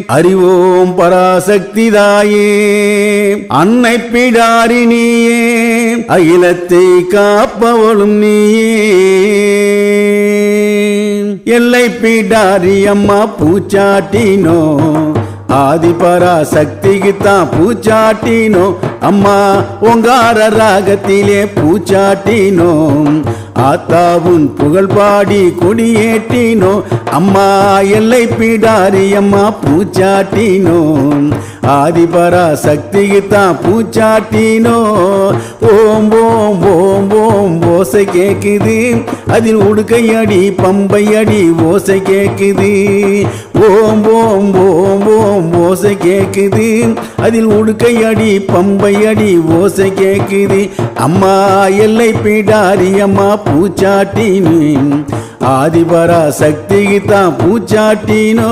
அறிவோம் பராசக்தி தாயே, அன்னை பிடாரினியே, அகிலத்தை காப்பவளும் நீயே. எல்லை பிடாரி அம்மா பூச்சாட்டினோ, ஆதி பராசக்திக்குத்தான் பூச்சாட்டினோ. அம்மா ஓங்கார ராகத்திலே பூச்சாட்டினோ, ஆத்தாவுன் புகழ் பாடி கொடியேற்றினோ. அம்மா எல்லை பிடாரி அம்மா பூச்சாட்டினோ, ஆதி பராசக்திக்குத்தான் பூச்சாட்டினோ. ஓம் ஓம் ஓம் ஓம் ஓசை கேக்குது, அதில் உடுக்கையடி பம்பையடி ஓசை கேக்குது. ஓம் ஓம் ஓம் ஓம் ஓசை கேக்குது, அதில் உடுக்கையடி பம்பையடி ஓசை கேக்குது. அம்மா எல்லை பிடாரி அம்மா பூச்சாட்டினோ, ஆதி பராசக்திக்குத்தான் பூச்சாட்டினோ.